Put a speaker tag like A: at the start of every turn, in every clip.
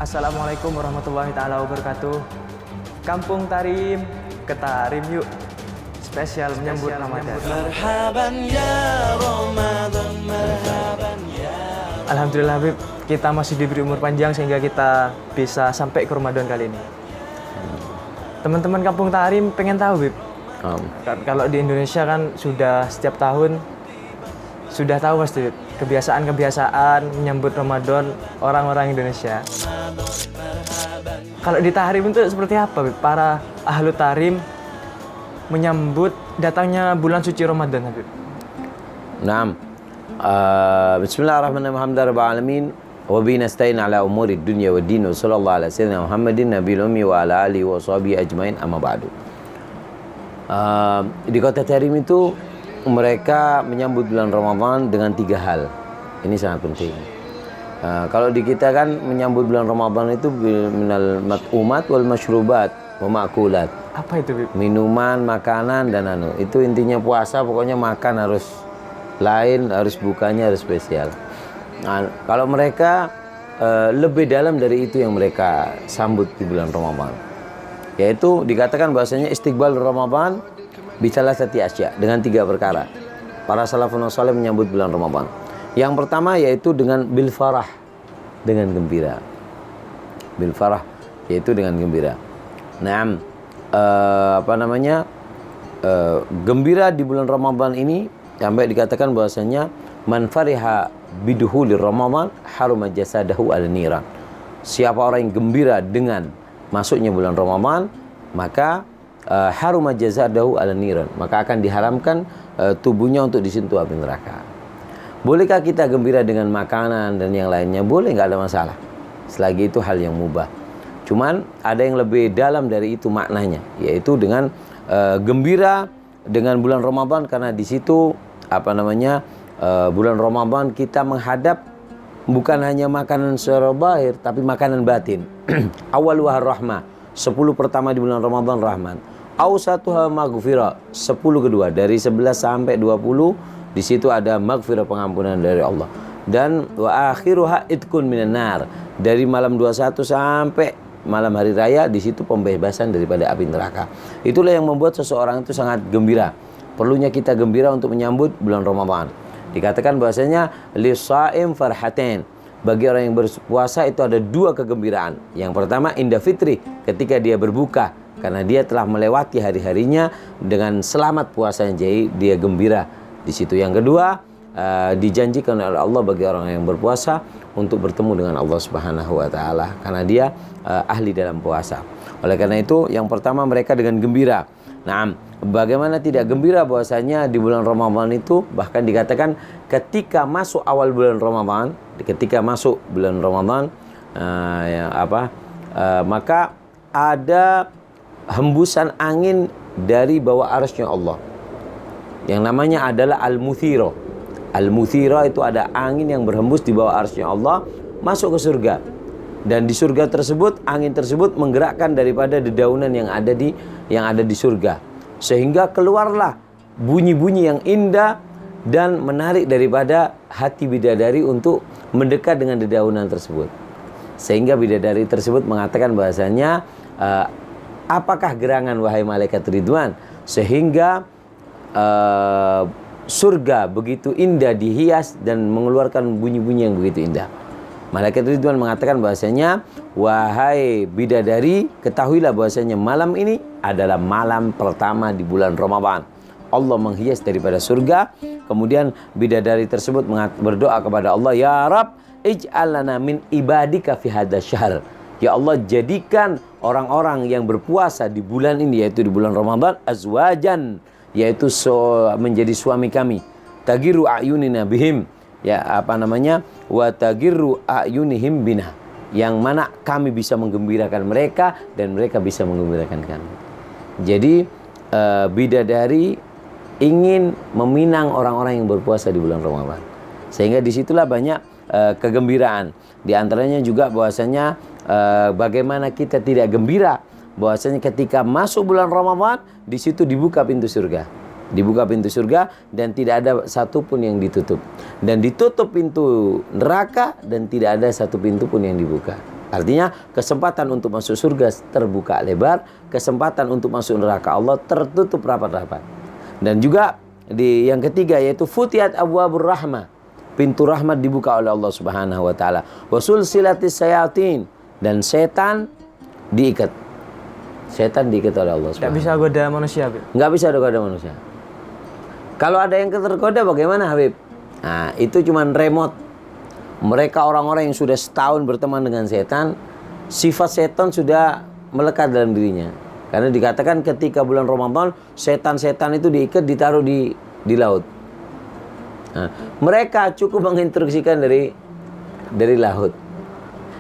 A: Assalamualaikum warahmatullahi taala wabarakatuh. Kampung Tarim, ke Tarim yuk. Spesial menyambut Ramadan. Marhaban ya Ramadan, marhaban ya. Alhamdulillah Habib, kita masih diberi umur panjang sehingga kita bisa sampai ke Ramadan kali ini. Teman-teman Kampung Tarim pengen tahu Habib. Kalau di Indonesia kan sudah setiap tahun sudah tahu pasti kebiasaan-kebiasaan menyambut Ramadan orang-orang Indonesia. Kalau di Tarim itu seperti apa, Habib? Para ahlu Tarim menyambut datangnya bulan suci Ramadan, Habib.
B: Naam. Bismillahirrahmanirrahim. Alhamdulillahirabbil alamin. Wa bihi nasta'in ala umuri dunya waddin. Sallallahu alaihi wasallam Muhammadin nabiyil ummi wa ala alihi wa sahbihi ajmain, amma ba'du. Di kota Tarim itu mereka menyambut bulan Ramadan dengan 3 hal. Ini sangat penting. Kalau di kita kan menyambut bulan Ramadan itu minal mat'umat wal masyrubat wa ma'kulat.
A: Apa itu, Bib?
B: Minuman, makanan dan itu intinya puasa, pokoknya makan harus lain, harus bukanya harus spesial. Nah, kalau mereka lebih dalam dari itu yang mereka sambut di bulan Ramadan. Yaitu dikatakan bahasanya istiqbal Ramadan bisalah sati asya, dengan 3 perkara. Para salafun saleh menyambut bulan Ramadan. Yang pertama yaitu dengan bil farah, dengan gembira. Bil farah yaitu dengan gembira. Naam, gembira di bulan Ramadan ini sampai dikatakan bahwasanya man fariha biduhuli Ramadan haruma jasadahu al niran. Siapa orang yang gembira dengan masuknya bulan Ramadan, maka haruma jasadahu al niran, maka akan diharamkan tubuhnya untuk disentuh api neraka. Bolehkah kita gembira dengan makanan dan yang lainnya? Boleh, nggak ada masalah. Selagi itu hal yang mubah. Cuman ada yang lebih dalam dari itu maknanya, yaitu dengan gembira dengan bulan Ramadan, karena di situ bulan Ramadan kita menghadap bukan hanya makanan secara zahir tapi makanan batin. Awal wahar rahmah, 10 pertama di bulan Ramadan rahman. Awsatuha maghfirah, 10 kedua dari 11 sampai 20 di situ ada maghfirah, pengampunan dari Allah. Dan wa akhiruha idkun minan nar, dari malam 21 sampai malam hari raya di situ pembebasan daripada api neraka. Itulah yang membuat seseorang itu sangat gembira. Perlunya kita gembira untuk menyambut bulan Ramadan. Dikatakan bahwasanya lisaim farhatain, bagi orang yang berpuasa itu ada 2 kegembiraan. Yang pertama inda fitri, ketika dia berbuka karena dia telah melewati hari-harinya dengan selamat puasanya, jadi dia gembira di situ. Yang kedua, dijanjikan oleh Allah bagi orang yang berpuasa untuk bertemu dengan Allah Subhanahu wa taala karena dia ahli dalam puasa. Oleh karena itu, yang pertama mereka dengan gembira. Nah, bagaimana tidak gembira bahwasanya di bulan Ramadan itu bahkan dikatakan ketika masuk awal bulan Ramadan, maka ada hembusan angin dari bawah arsy-Nya Allah yang namanya adalah al-muthira. Al-muthira itu ada angin yang berhembus di bawah arsy-Nya Allah masuk ke surga. Dan di surga tersebut, angin tersebut menggerakkan daripada dedaunan yang ada di surga, sehingga keluarlah bunyi-bunyi yang indah dan menarik daripada hati bidadari untuk mendekat dengan dedaunan tersebut. Sehingga bidadari tersebut mengatakan bahasanya, apakah gerangan wahai malaikat Ridwan sehingga surga begitu indah dihias dan mengeluarkan bunyi-bunyi yang begitu indah. Malaikat Ridwan mengatakan bahasanya, wahai bidadari, ketahuilah bahasanya malam ini adalah malam pertama di bulan Ramadan. Allah menghias daripada surga. Kemudian bidadari tersebut berdoa kepada Allah, ya Rab, ij'al lana min ibadika fi hadha syahr. Ya Allah, jadikan orang-orang yang berpuasa di bulan ini, yaitu di bulan Ramadan, azwajan, yaitu menjadi suami kami. Tagiru a'yunina bihim, wa tagiru a'yunihim bina, yang mana kami bisa menggembirakan mereka dan mereka bisa menggembirakan kami. Jadi bidadari ingin meminang orang-orang yang berpuasa di bulan Ramadan, sehingga disitulah banyak kegembiraan. Di antaranya juga bahwasanya bagaimana kita tidak gembira bahwasanya ketika masuk bulan Ramadan di situ dibuka pintu surga. Dibuka pintu surga dan tidak ada satupun yang ditutup. Dan ditutup pintu neraka dan tidak ada satu pintu pun yang dibuka. Artinya kesempatan untuk masuk surga terbuka lebar, kesempatan untuk masuk neraka Allah tertutup rapat-rapat. Dan juga di yang ketiga yaitu futiyat abwabur rahmah. Pintu rahmat dibuka oleh Allah Subhanahu wa taala. Wa sulsilatis sayatin, dan setan diikat. Setan diikat oleh Allah Subhanahu.
A: Tidak bisa goda manusia, Habib.
B: Nggak bisa goda manusia. Kalau ada yang tergoda bagaimana, Habib? Nah, itu cuman remote. Mereka orang-orang yang sudah setahun berteman dengan setan, sifat setan sudah melekat dalam dirinya. Karena dikatakan ketika bulan Ramadan, setan-setan itu diikat, ditaruh di laut. Nah, mereka cukup menginstruksikan dari laut.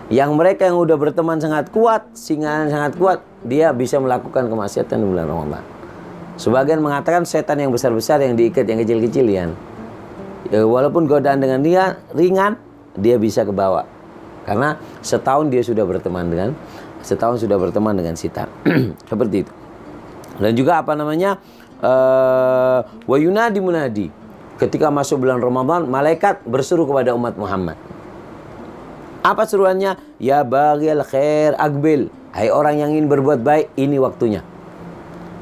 B: Yang mereka yang udah berteman sangat kuat, singaan sangat kuat, dia bisa melakukan kemaksiatan di bulan Ramadan. Sebagian mengatakan setan yang besar-besar yang diikat, yang kecil-kecilian. Ya, walaupun godaan dengan dia ringan, dia bisa ke bawah. Karena setahun sudah berteman dengan setan. Seperti itu. Dan juga wa yunadi munadi. Ketika masuk bulan Ramadan, malaikat berseru kepada umat Muhammad. Apa seruannya? Ya baghil khair aqbil. Hai orang yang ingin berbuat baik, ini waktunya.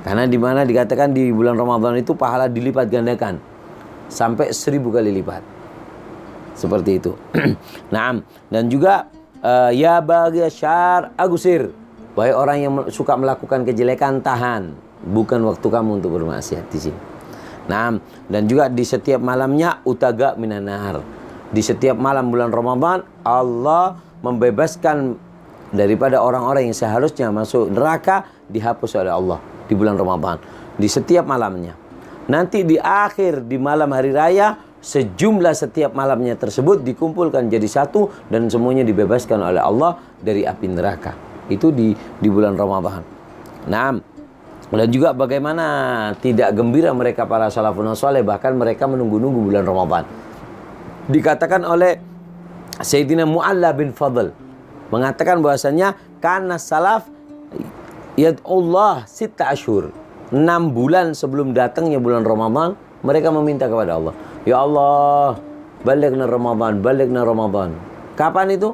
B: Karena di mana dikatakan di bulan Ramadan itu pahala dilipat gandakan sampai 1000 kali lipat. Seperti itu. Naam. Dan juga ya baghil syar agusir. Wahai orang yang suka melakukan kejelekan, tahan. Bukan waktu kamu untuk bermaksiat di sini. Naam. Dan juga di setiap malamnya utaga minan nahar. Di setiap malam bulan Ramadan Allah membebaskan daripada orang-orang yang seharusnya masuk neraka, dihapus oleh Allah di bulan Ramadan. Di setiap malamnya. Nanti di akhir di malam hari raya, sejumlah setiap malamnya tersebut dikumpulkan jadi satu dan semuanya dibebaskan oleh Allah dari api neraka. Itu di bulan Ramadan. Nah, dan juga bagaimana tidak gembira mereka para salafun saleh, bahkan mereka menunggu-nunggu bulan Ramadan. Dikatakan oleh Sayyidina Mu'alla bin Fadl, mengatakan bahwasanya karena salaf yad'ullah sitta ashur, 6 bulan sebelum datangnya bulan Ramadan mereka meminta kepada Allah, ya Allah, balighna Ramadan. Kapan itu?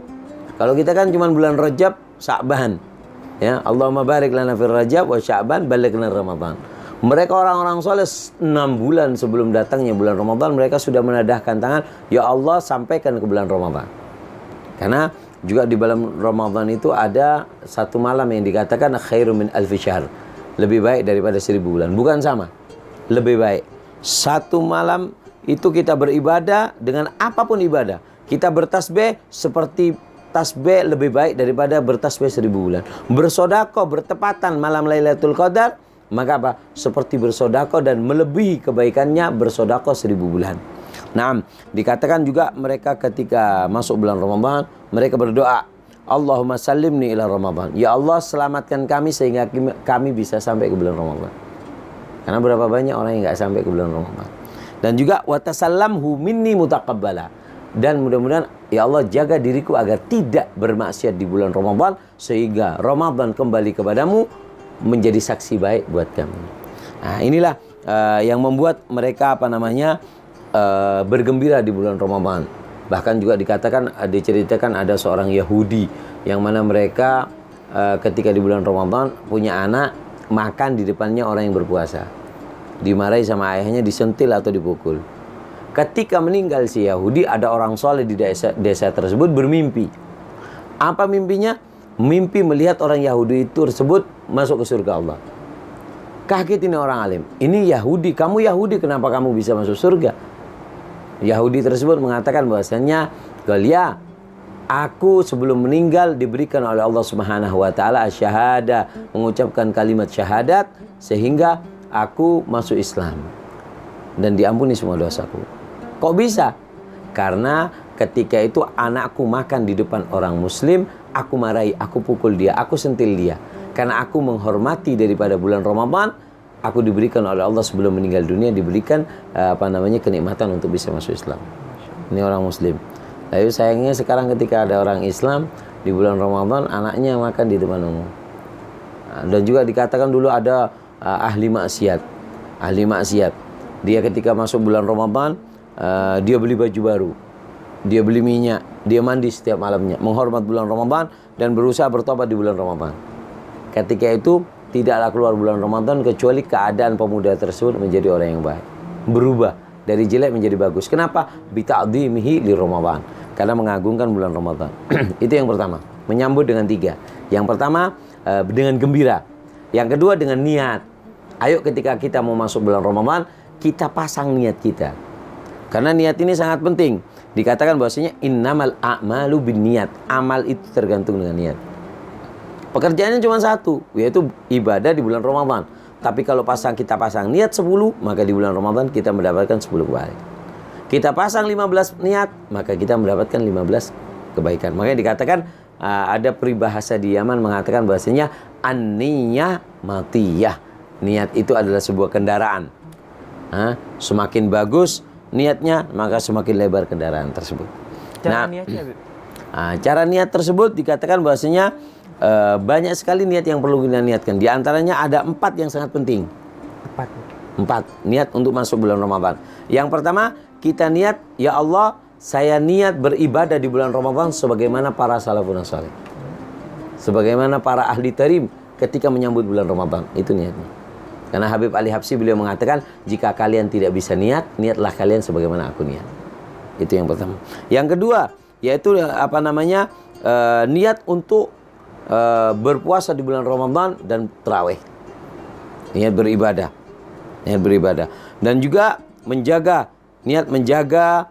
B: Kalau kita kan cuma bulan Rajab, Sya'ban. Ya, Allahumma barik lana fir Rajab wa Sya'ban, balighna Ramadan. Mereka orang-orang soleh 6 bulan sebelum datangnya bulan Ramadan mereka sudah menadahkan tangan, ya Allah, sampaikan ke bulan Ramadan. Karena juga di bulan Ramadan itu ada satu malam yang dikatakan khairu min alfi syahr. Lebih baik daripada 1000 bulan. Bukan sama. Lebih baik. Satu malam itu kita beribadah dengan apapun ibadah. Kita bertasbih seperti tasbih lebih baik daripada bertasbih 1000 bulan. Bersedekah bertepatan malam Lailatul Qadar, maka apa? Seperti bersedekah dan melebihi kebaikannya bersedekah 1000 bulan. Nah, dikatakan juga mereka ketika masuk bulan Ramadan, mereka berdoa, Allahumma sallimni ila Ramadan. Ya Allah, selamatkan kami sehingga kami bisa sampai ke bulan Ramadan. Karena berapa banyak orang yang nggak sampai ke bulan Ramadan. Dan juga watasallamhu minni mutaqabbala. Dan mudah-mudahan ya Allah jaga diriku agar tidak bermaksiat di bulan Ramadan sehingga Ramadan kembali kepadamu menjadi saksi baik buat kami. Nah, inilah yang membuat mereka bergembira di bulan Ramadan. Bahkan juga diceritakan ada seorang Yahudi yang mana mereka ketika di bulan Ramadan punya anak, makan di depannya orang yang berpuasa. Dimarahi sama ayahnya, disentil atau dipukul. Ketika meninggal si Yahudi, ada orang soleh di desa tersebut bermimpi. Apa mimpinya? Mimpi melihat orang Yahudi itu tersebut masuk ke surga Allah. Kaget ini orang alim. Ini Yahudi, kamu Yahudi, kenapa kamu bisa masuk surga? Yahudi tersebut mengatakan bahwasanya, Galia, aku sebelum meninggal diberikan oleh Allah Subhanahu wa taala asyhada, mengucapkan kalimat syahadat sehingga aku masuk Islam dan diampuni semua dosaku. Kok bisa? Karena ketika itu anakku makan di depan orang muslim, aku marahi, aku pukul dia, aku sentil dia. Karena aku menghormati daripada bulan Ramadan, aku diberikan oleh Allah sebelum meninggal dunia, diberikan kenikmatan untuk bisa masuk Islam. Ini orang muslim. Tapi sayangnya sekarang ketika ada orang Islam di bulan Ramadan, anaknya makan di depan umum. Dan juga dikatakan dulu ada ahli maksiat. Dia ketika masuk bulan Ramadan, dia beli baju baru, dia beli minyak, dia mandi setiap malamnya, menghormat bulan Ramadan. dan berusaha bertobat di bulan Ramadan. Ketika itu tidaklah keluar bulan Ramadan kecuali keadaan pemuda tersebut menjadi orang yang baik, berubah dari jelek menjadi bagus. Kenapa? Bita'dhimihi li Ramadan, karena mengagungkan bulan Ramadan. Itu yang pertama, menyambut dengan 3. Yang pertama dengan gembira, yang kedua dengan niat. Ayo ketika kita mau masuk bulan Ramadan, kita pasang niat kita, karena niat ini sangat penting. Dikatakan bahwasanya innamal a'malu binniyat, amal itu tergantung dengan niat. Pekerjaannya cuma satu, yaitu ibadah di bulan Ramadan. Tapi kalau kita pasang niat 10, maka di bulan Ramadan kita mendapatkan 10 kebaikan. Kita pasang 15 niat, maka kita mendapatkan 15 kebaikan. Makanya dikatakan ada peribahasa di Yaman mengatakan bahwasanya an-niyah matiyah. Niat itu adalah sebuah kendaraan. Semakin bagus niatnya, maka semakin lebar kendaraan tersebut.
A: Cara niatnya,
B: cara niat tersebut dikatakan bahwasanya banyak sekali niat yang perlu kita niatkan. Di antaranya ada 4 yang sangat penting. 4 niat untuk masuk bulan Ramadan. Yang pertama, kita niat, ya Allah, saya niat beribadah di bulan Ramadan sebagaimana para salafun saleh, sebagaimana para ahli tarim ketika menyambut bulan Ramadan. Itu niatnya. Karena Habib Ali Habsyi beliau mengatakan, jika kalian tidak bisa niat, niatlah kalian sebagaimana aku niat. Itu yang pertama. Yang kedua, yaitu niat untuk berpuasa di bulan Ramadan dan tarawih. Niat beribadah. Dan juga niat menjaga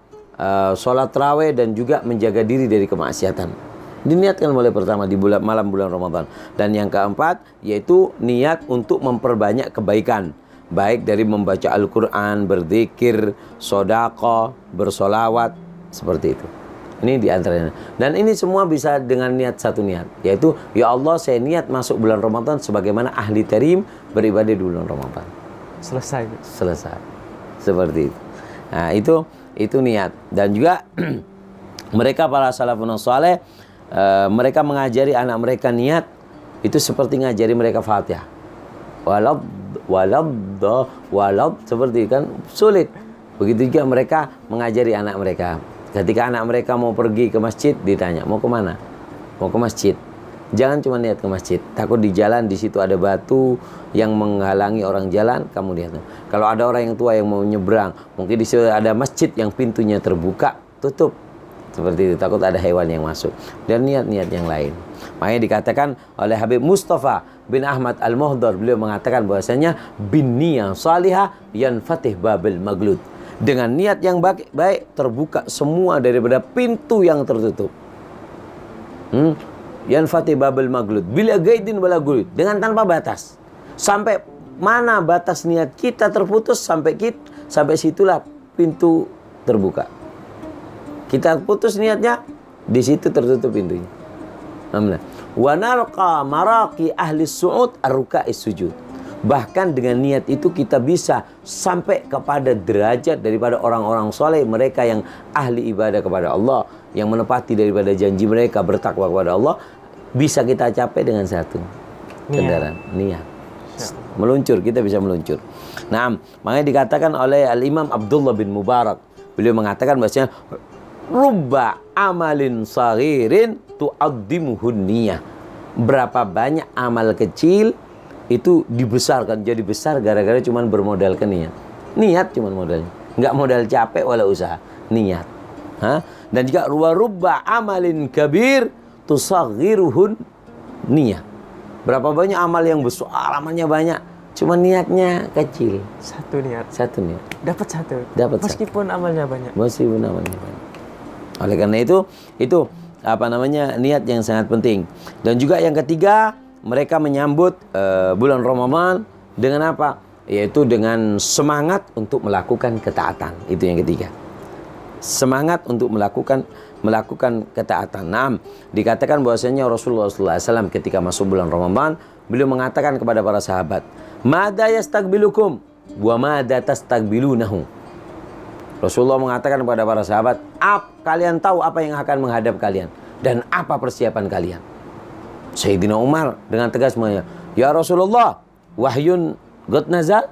B: sholat tarawih dan juga menjaga diri dari kemaksiatan. Diniatkan mulai pertama di malam bulan Ramadan. Dan yang keempat, yaitu niat untuk memperbanyak kebaikan, baik dari membaca Al-Quran, berzikir, sedekah, bersolawat, seperti itu. Ini diantaranya. Dan ini semua bisa dengan niat satu niat, yaitu ya Allah, saya niat masuk bulan Ramadan sebagaimana ahli tarim beribadah di bulan Ramadan.
A: Selesai.
B: Seperti itu. Nah, itu niat. Dan juga mereka para salafun saleh, mereka mengajari anak mereka niat itu seperti ngajari mereka Fatihah. Walad seperti kan sulit. Begitu juga mereka mengajari anak mereka. Ketika anak mereka mau pergi ke masjid, ditanya, mau ke mana? Mau ke masjid. Jangan cuma niat ke masjid. Takut di jalan di situ ada batu yang menghalangi orang jalan, kamu lihat. Kalau ada orang yang tua yang mau nyebrang, mungkin di situ ada masjid yang pintunya terbuka, tutup. Seperti itu, takut ada hewan yang masuk. Dan niat-niat yang lain. Makanya dikatakan oleh Habib Mustafa bin Ahmad Al-Muhdar, beliau mengatakan bahwasanya bin niyah salihah yanfatih babil maglud. Dengan niat yang baik terbuka semua daripada pintu yang tertutup. Yanfatih babil maglud bila gaidin wala gulud, dengan tanpa batas. Sampai mana batas niat kita terputus, sampai situlah pintu terbuka. Kita putus niatnya, di situ tertutup pintunya. Alhamdulillah. Wa nalqa maraqi ahli su'ud ar-ruka'is sujud. Bahkan dengan niat itu kita bisa sampai kepada derajat daripada orang-orang soleh, mereka yang ahli ibadah kepada Allah, yang menepati daripada janji mereka, bertakwa kepada Allah, bisa kita capai dengan satu kendaraan, niat. Meluncur, kita bisa meluncur. Nah, makanya dikatakan oleh Al-Imam Abdullah bin Mubarak, beliau mengatakan bahwasanya rubba amalin saghirin tu'addimuhun niyah. Berapa banyak amal kecil itu dibesarkan jadi besar gara-gara cuman bermodalkan niat. Niat cuman modalnya. Enggak modal capek wala usaha, niat. Dan juga rubba amalin kabir tusaghiruhun niyah. Berapa banyak amal yang besar, amalnya banyak, cuma niatnya kecil.
A: Satu niat. Dapat satu.
B: Meskipun
A: amalnya banyak.
B: Oleh karena itu niat yang sangat penting. Dan juga yang ketiga, mereka menyambut bulan Ramadan dengan apa? Yaitu dengan semangat untuk melakukan ketaatan. Itu yang ketiga. Semangat untuk melakukan ketaatan. Nah, dikatakan bahwasanya Rasulullah SAW ketika masuk bulan Ramadan, beliau mengatakan kepada para sahabat, "Mada yastaqbilukum wa mada tastaqbilunahu." Rasulullah mengatakan kepada para sahabat, kalian tahu apa yang akan menghadap kalian dan apa persiapan kalian. Sayyidina Umar dengan tegas mengatakan, "Ya Rasulullah, wahyun qad nazal?"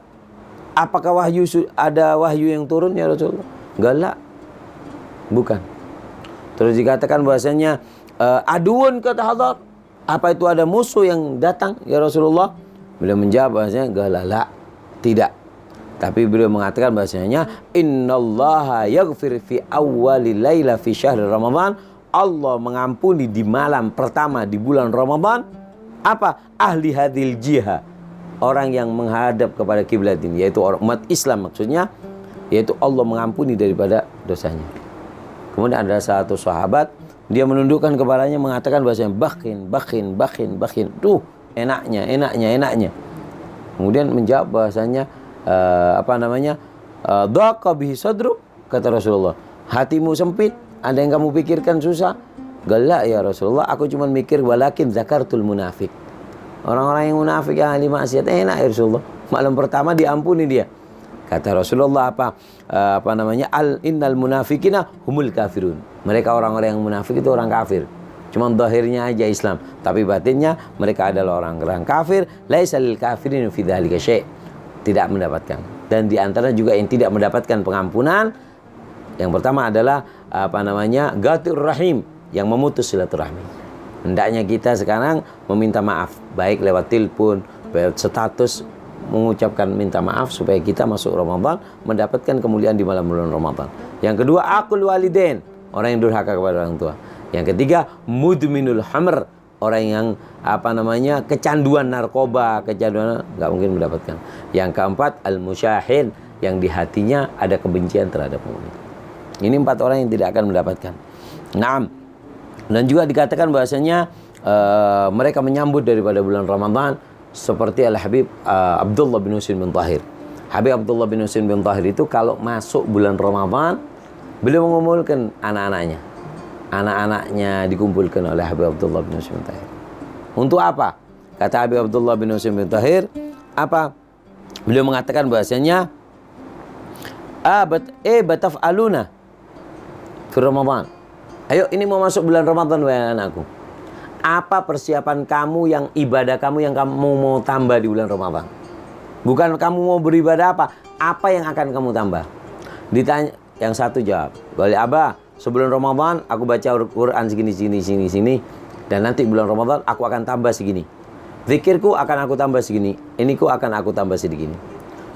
B: Apakah ada wahyu yang turun ya Rasulullah? Enggak, bukan. Terus dikatakan bahwasanya aduun kata hadar, Apa itu ada musuh yang datang ya Rasulullah? Beliau menjawab bahasanya galala, tidak. Tapi beliau mengatakan bahasanya innallaha yaghfir fi awwali laila fi syahr Ramadan. Allah mengampuni di malam pertama di bulan Ramadan apa? Ahli hadil jiha, orang yang menghadap kepada kiblat ini, yaitu orang umat Islam maksudnya, yaitu Allah mengampuni daripada dosanya. Kemudian ada satu sahabat, dia menundukkan kepalanya mengatakan bahasanya bakhin. Tuh, enaknya. Kemudian menjawab bahasanya dhaqa bihi sadru, kata Rasulullah. Hatimu sempit, ada yang kamu pikirkan susah? Galak ya Rasulullah, aku cuma mikir walakin zakartul munafik. Orang-orang yang munafik yang ahli maksiat enak ya Rasulullah. Malam pertama diampuni dia. Kata Rasulullah innal munafikina humul kafirun. Mereka orang-orang yang munafik itu orang kafir. Cuma zahirnya aja Islam, tapi batinnya mereka adalah orang-orang kafir. Laisa lil kafirin fi dzalika syai'. Tidak mendapatkan. Dan di antara juga yang tidak mendapatkan pengampunan, yang pertama adalah Ghatir Rahim, yang memutus silaturahmi. Hendaknya kita sekarang meminta maaf, baik lewat telepon, lewat status, mengucapkan minta maaf supaya kita masuk Ramadan mendapatkan kemuliaan di malam bulan Ramadan. Yang kedua, aqul walidain, orang yang durhaka kepada orang tua. Yang ketiga, mudminul hamr, orang yang kecanduan narkoba, nggak mungkin mendapatkan. Yang keempat, al-musyahin, yang di hatinya ada kebencian terhadap mukmin. Ini 4 orang yang tidak akan mendapatkan. Naam. Dan juga dikatakan bahasanya mereka menyambut daripada bulan Ramadan seperti Al-Habib Abdullah bin Husain bin Tahir. Habib Abdullah bin Husain bin Tahir itu kalau masuk bulan Ramadan, beliau mengumpulkan anak-anaknya. Anak-anaknya dikumpulkan oleh Habib Abdullah bin Husain bin Tahir. Untuk apa? Kata Habib Abdullah bin Husain bin Tahir, apa? Beliau mengatakan bahasanya bataf'aluna fi Ramadan. Ayo, ini mau masuk bulan Ramadan wahai anakku. Apa persiapan kamu yang ibadah kamu yang kamu mau tambah di bulan Ramadan? Bukan kamu mau beribadah apa yang akan kamu tambah? Ditanya, yang satu jawab, "Wali Abah, sebelum Ramadan aku baca Quran segini, dan nanti bulan Ramadan aku akan tambah segini. Zikirku akan aku tambah segini, iniku akan aku tambah segini."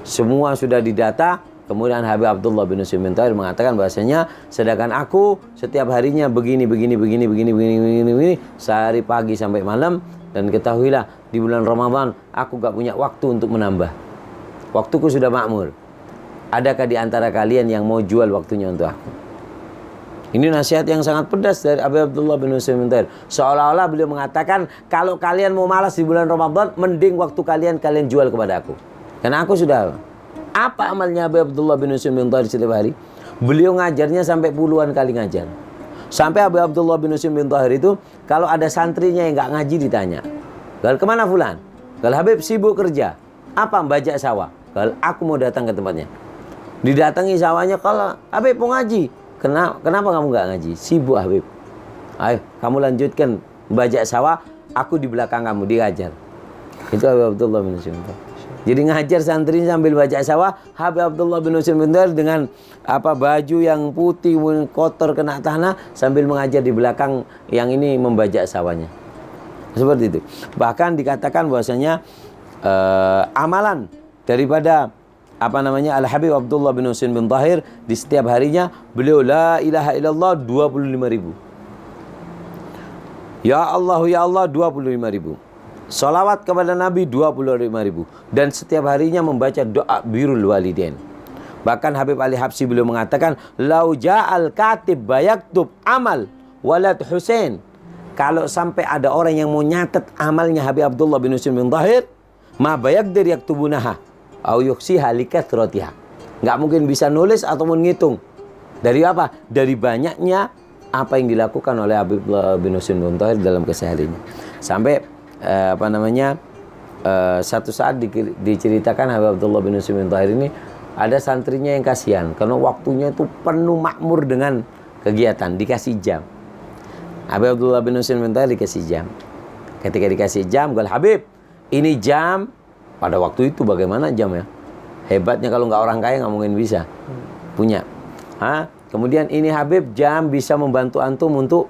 B: Semua sudah didata. Kemudian Habib Abdullah bin Husain bin Tahir mengatakan bahasanya, sedangkan aku setiap harinya begini, sehari pagi sampai malam, dan ketahuilah di bulan Ramadan aku gak punya waktu untuk menambah. Waktuku sudah makmur. Adakah di antara kalian yang mau jual waktunya untuk aku? Ini nasihat yang sangat pedas dari Habib Abdullah bin Husain bin Tahir. Seolah-olah beliau mengatakan, kalau kalian mau malas di bulan Ramadan, mending waktu kalian jual kepada aku. Karena aku sudah... Apa amalnya Habib Abdullah bin Husain bin Tahir setiap hari? Beliau ngajarnya sampai puluhan kali ngajar. Sampai Habib Abdullah bin Husain bin Tahir itu, kalau ada santrinya yang gak ngaji ditanya, "Gal, kemana fulan?" "Gal, Habib sibuk kerja." "Apa?" "Bajak sawah." "Gal, aku mau datang ke tempatnya." Didatangi sawahnya, "Kalau Habib mau ngaji." Kenapa kamu gak ngaji?" "Sibuk Habib." "Ayo, kamu lanjutkan bajak sawah, aku di belakang kamu diajar." Itu Habib Abdullah bin Husain bin Tahir. Jadi ngajar santri sambil baca sawah. Habib Abdullah bin Husain bin Tahir dengan baju yang putih kotor kena tanah sambil mengajar di belakang yang ini membajak sawahnya. Seperti itu. Bahkan dikatakan bahwasanya amalan daripada Al-Habib Abdullah bin Husain bin Tahir di setiap harinya beliau la ilaha illallah 25.000. Ya Allah 25.000. Salawat kepada Nabi 25.000. Dan setiap harinya membaca doa birrul walidain. Bahkan Habib Ali Habsyi beliau mengatakan, "Lau ja'al katib bayaktub amal walad Husain." Kalau sampai ada orang yang mau nyatet amalnya Habib Abdullah bin Husain bin Tahir, ma bayakdir yaktubunaha au yuksiha likathratiha. Enggak mungkin bisa nulis ataupun ngitung. Dari apa? Dari banyaknya apa yang dilakukan oleh Habib bin Husain bin Tahir dalam kesehariannya. Sampai satu saat diceritakan Habib Abdullah bin Husain bin Tahir ini ada santrinya yang kasihan karena waktunya itu penuh makmur dengan kegiatan, dikasih jam. Habib Abdullah bin Husain bin Tahir dikasih jam. Ketika dikasih jam, "Gal Habib, ini jam." Pada waktu itu bagaimana jam ya? Hebatnya kalau nggak orang kaya nggak mungkin bisa punya. Kemudian ini Habib, jam bisa membantu antum untuk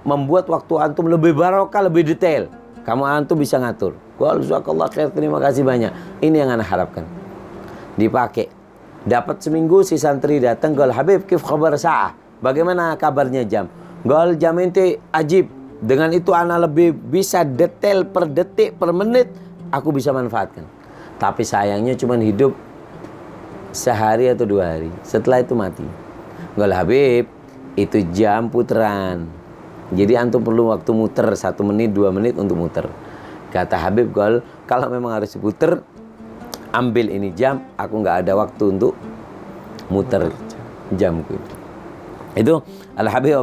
B: membuat waktu antum lebih barokah, lebih detail. Kamu antum bisa ngatur. Jazakallah khair, terima kasih banyak. Ini yang ana harapkan. Dipakai. Dapat seminggu si santri datang, "Gol Habib, kif khabar sa'ah?" Bagaimana kabarnya jam? "Gol jam ente ajib." Dengan itu ana lebih bisa detail per detik, per menit aku bisa manfaatkan. Tapi sayangnya cuma hidup sehari atau 2 hari. Setelah itu mati. "Gol Habib, itu jam putaran. Jadi antum perlu waktu muter 1 menit, 2 menit untuk muter." Kata Habib Gol, "Kalau memang harus diputer, ambil ini jam, aku nggak ada waktu untuk muter jamku." Itu Al-Habib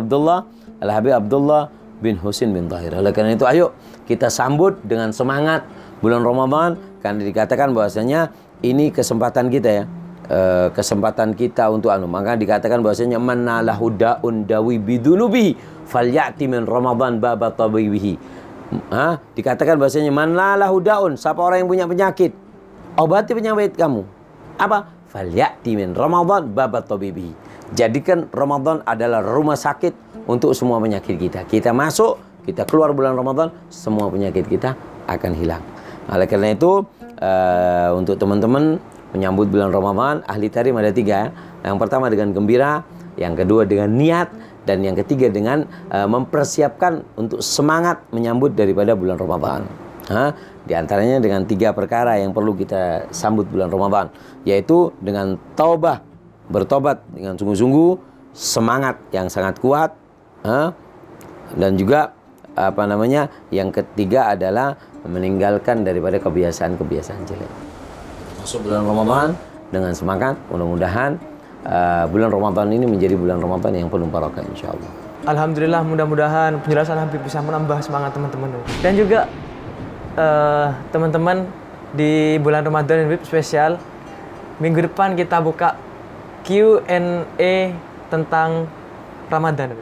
B: Abdullah bin Husin bin Tahir. Oleh karena itu, ayo kita sambut dengan semangat bulan Ramadan, karena dikatakan bahwasanya ini kesempatan kita ya. Kesempatan kita untuk maka dikatakan bahwasanya manalahu da'un dawi bidunubi falyati min Ramadan baba tabibihi. Dikatakan bahwasanya manalahu da'un, siapa orang yang punya penyakit, obati penyakit kamu. Apa? Falyati min Ramadan baba tabibihi. Jadikan Ramadan adalah rumah sakit untuk semua penyakit kita. Kita masuk, kita keluar bulan Ramadan, semua penyakit kita akan hilang. Oleh karena itu, untuk teman-teman menyambut bulan Ramadan, ahli tarim ada 3. Yang pertama dengan gembira, yang kedua dengan niat, dan yang ketiga dengan mempersiapkan untuk semangat menyambut daripada bulan Ramadan. Di antaranya dengan 3 perkara yang perlu kita sambut bulan Ramadan, yaitu dengan taubah, bertobat dengan sungguh-sungguh, semangat yang sangat kuat, dan juga yang ketiga adalah meninggalkan daripada kebiasaan-kebiasaan jelek. Masuk bulan Ramadan dengan semangat, mudah-mudahan bulan Ramadan ini menjadi bulan Ramadan yang penuh barokah insyaallah.
A: Alhamdulillah, mudah-mudahan penjelasan Habib bisa menambah semangat teman-teman. Dan juga teman-teman, di bulan Ramadan Habib spesial, minggu depan kita buka Q&A tentang Ramadan.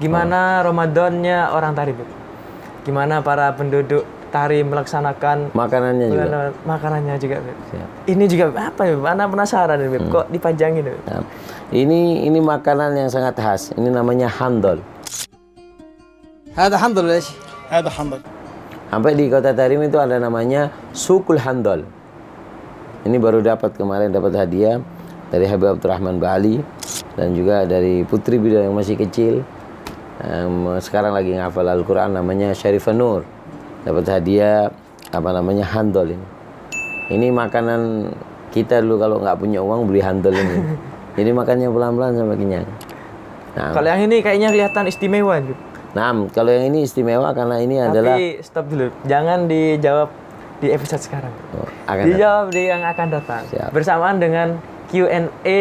A: Gimana Ramadannya orang Tarim? Gimana para penduduk Tarim melaksanakan
B: makanannya juga?
A: Makanannya juga, Beb. Ini juga apa ya? Ana penasaran, Beb. Kok dipanjangin, Beb?
B: Nah, ini makanan yang sangat khas. Ini namanya handol.
C: هذا حنظل ليش؟ هذا حنظل.
B: Sampai di kota Tarim itu ada namanya Sukul Handol. Ini baru kemarin dapat hadiah dari Habib Abdurrahman Bali, dan juga dari putri beliau yang masih kecil. Sekarang lagi ngafal Al-Quran, namanya Syarifah Nur. Dapat hadiah handol ini. Ini makanan kita dulu kalau nggak punya uang beli handol ini. Jadi makannya pelan-pelan sampai kenyang. Nah,
A: kalau yang ini kayaknya kelihatan istimewa, Beb.
B: Nah, kalau yang ini istimewa karena ini adalah.
A: Tapi stop dulu, jangan dijawab di episode sekarang. Dijawab di yang akan datang.
B: Siap.
A: Bersamaan dengan Q&A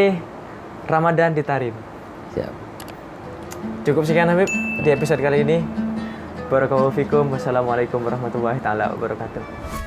A: Ramadan di Tarim.
B: Siap.
A: Cukup sekian Habib di episode kali ini. Barakallahu fikum. Wassalamualaikum warahmatullahi taala wabarakatuh.